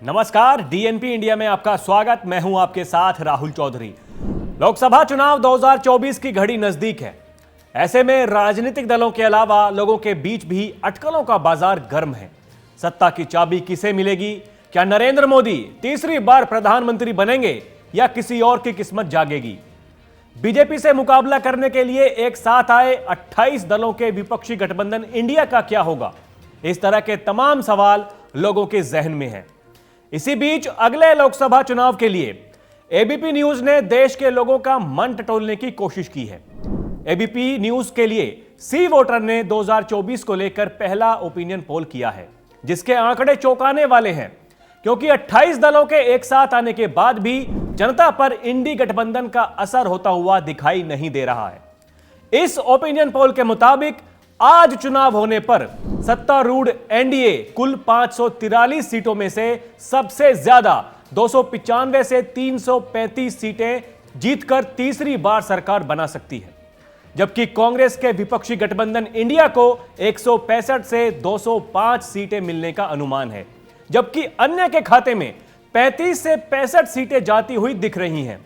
नमस्कार, DNP India में आपका स्वागत। मैं हूं आपके साथ राहुल चौधरी। लोकसभा चुनाव 2024 की घड़ी नजदीक है। ऐसे में राजनीतिक दलों के अलावा लोगों के बीच भी अटकलों का बाजार गर्म है। सत्ता की चाबी किसे मिलेगी? क्या नरेंद्र मोदी तीसरी बार प्रधानमंत्री बनेंगे या किसी और की किस्मत जागेगी? बीजेपी से मुकाबला करने के लिए एक साथ आए 28 दलों के विपक्षी गठबंधन इंडिया का क्या होगा? इस तरह के तमाम सवाल लोगों के जहन में हैं। इसी बीच अगले लोकसभा चुनाव के लिए एबीपी न्यूज ने देश के लोगों का मन टटोलने की कोशिश की है। एबीपी न्यूज के लिए सी वोटर ने 2024 को लेकर पहला ओपिनियन पोल किया है, जिसके आंकड़े चौंकाने वाले हैं, क्योंकि 28 दलों के एक साथ आने के बाद भी जनता पर इंडी गठबंधन का असर होता हुआ दिखाई नहीं दे रहा है। इस ओपिनियन पोल के मुताबिक आज चुनाव होने पर सत्तारूढ़ एनडीए कुल 543 सीटों में से सबसे ज्यादा 295 से 335 सीटें जीतकर तीसरी बार सरकार बना सकती है, जबकि कांग्रेस के विपक्षी गठबंधन इंडिया को 165 से 205 सीटें मिलने का अनुमान है, जबकि अन्य के खाते में 35 से 65 सीटें जाती हुई दिख रही हैं।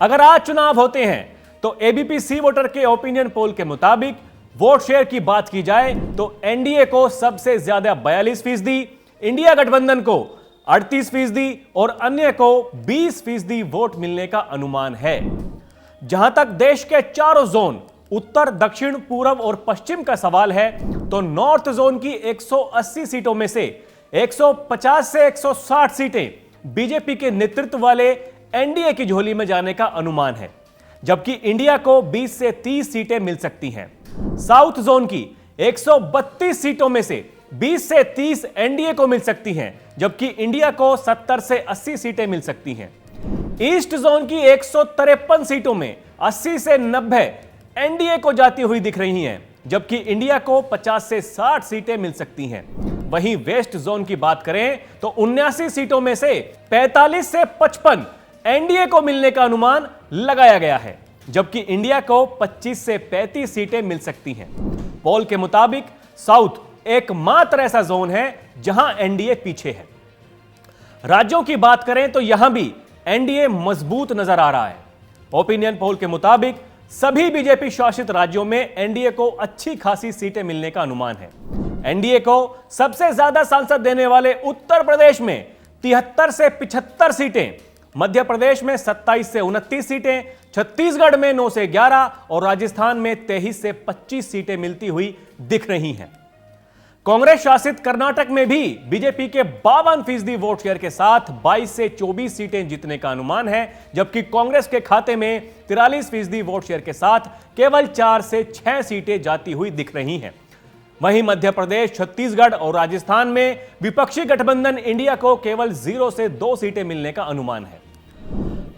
अगर आज चुनाव होते हैं तो एबीपी सी वोटर के ओपिनियन पोल के मुताबिक वोट शेयर की बात की जाए तो एनडीए को सबसे ज्यादा 42%, इंडिया गठबंधन को 38% और अन्य को 20% वोट मिलने का अनुमान है। जहां तक देश के चारों जोन उत्तर, दक्षिण, पूर्व और पश्चिम का सवाल है तो नॉर्थ जोन की 180 सीटों में से 150 से 160 सीटें बीजेपी के नेतृत्व वाले एनडीए की झोली में जाने का अनुमान है, जबकि इंडिया को 20 से 30 सीटें मिल सकती हैं। साउथ जोन की 132 सीटों में से 20 से 30 एनडीए को मिल सकती हैं, जबकि इंडिया को 70 से 80 सीटें मिल सकती हैं। ईस्ट जोन की 153 सीटों में 80 से 90 एनडीए को जाती हुई दिख रही हैं, जबकि इंडिया को 50 से 60 सीटें मिल सकती हैं। वहीं वेस्ट जोन की बात करें तो 79 सीटों में से 45 से 55 एनडीए को मिलने का अनुमान लगाया गया है, जबकि इंडिया को 25 से 35 सीटें मिल सकती हैं। पोल के मुताबिक साउथ एकमात्र ऐसा जोन है जहां एनडीए पीछे है। राज्यों की बात करें तो यहां भी एनडीए मजबूत नजर आ रहा है। ओपिनियन पोल के मुताबिक सभी बीजेपी शासित राज्यों में एनडीए को अच्छी खासी सीटें मिलने का अनुमान है। एनडीए को सबसे ज्यादा सांसद देने वाले उत्तर प्रदेश में 73 से 75 सीटें, मध्य प्रदेश में 27 से 29 सीटें, छत्तीसगढ़ में 9 से 11 और राजस्थान में 23 से 25 सीटें मिलती हुई दिख रही हैं। कांग्रेस शासित कर्नाटक में भी बीजेपी के 52% वोट शेयर के साथ 22 से 24 सीटें जीतने का अनुमान है, जबकि कांग्रेस के खाते में 43% वोट शेयर के साथ केवल 4 से 6 सीटें जाती हुई दिख रही हैं। वहीं मध्य प्रदेश, छत्तीसगढ़ और राजस्थान में विपक्षी गठबंधन इंडिया को केवल 0 से 2 सीटें मिलने का अनुमान है।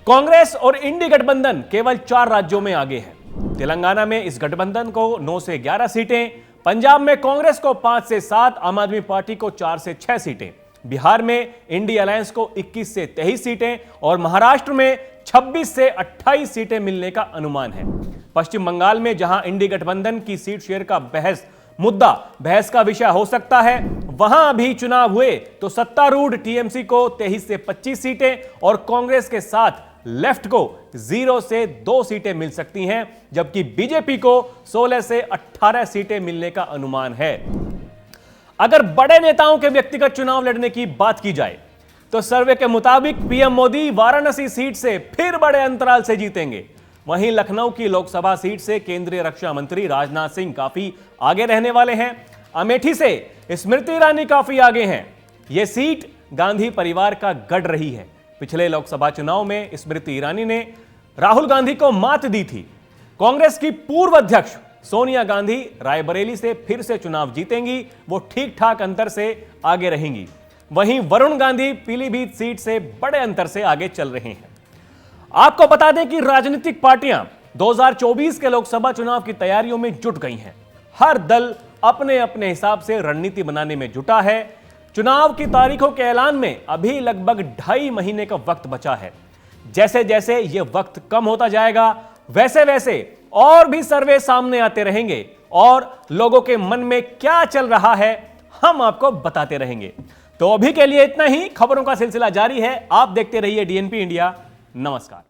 कांग्रेस और इंडी गठबंधन केवल 4 राज्यों में आगे है। तेलंगाना में इस गठबंधन को 9 से 11 सीटें, पंजाब में कांग्रेस को 5 से 7, आम आदमी पार्टी को 4 से 6 सीटें, बिहार में इंडी अलायंस को 21 से 23 सीटें और महाराष्ट्र में 26 से 28 सीटें मिलने का अनुमान है। पश्चिम बंगाल में जहां इंडी गठबंधन की सीट शेयर का बहस का विषय हो सकता है, वहां अभी चुनाव हुए तो सत्तारूढ़ टीएमसी को 23 से 25 सीटें और कांग्रेस के साथ लेफ्ट को 0 से 2 सीटें मिल सकती हैं, जबकि बीजेपी को 16 से 18 सीटें मिलने का अनुमान है। अगर बड़े नेताओं के व्यक्तिगत चुनाव लड़ने की बात की जाए तो सर्वे के मुताबिक पीएम मोदी वाराणसी सीट से फिर बड़े अंतराल से जीतेंगे। वहीं लखनऊ की लोकसभा सीट से केंद्रीय रक्षा मंत्री राजनाथ सिंह काफी आगे रहने वाले हैं। अमेठी से स्मृति ईरानी काफी आगे हैं। यह सीट गांधी परिवार का गढ़ रही है। पिछले लोकसभा चुनाव में स्मृति ईरानी ने राहुल गांधी को मात दी थी। कांग्रेस की पूर्व अध्यक्ष सोनिया गांधी रायबरेली से फिर से चुनाव जीतेंगी, वो ठीक ठाक अंतर से आगे रहेंगी। वहीं वरुण गांधी पीलीभीत सीट से बड़े अंतर से आगे चल रहे हैं। आपको बता दें कि राजनीतिक पार्टियां 2024 के लोकसभा चुनाव की तैयारियों में जुट गई हैं। हर दल अपने अपने हिसाब से रणनीति बनाने में जुटा है। चुनाव की तारीखों के ऐलान में अभी लगभग 2.5 महीने का वक्त बचा है। जैसे जैसे यह वक्त कम होता जाएगा, वैसे वैसे और भी सर्वे सामने आते रहेंगे और लोगों के मन में क्या चल रहा है हम आपको बताते रहेंगे। तो अभी के लिए इतना ही। खबरों का सिलसिला जारी है, आप देखते रहिए डीएनपी इंडिया। नमस्कार।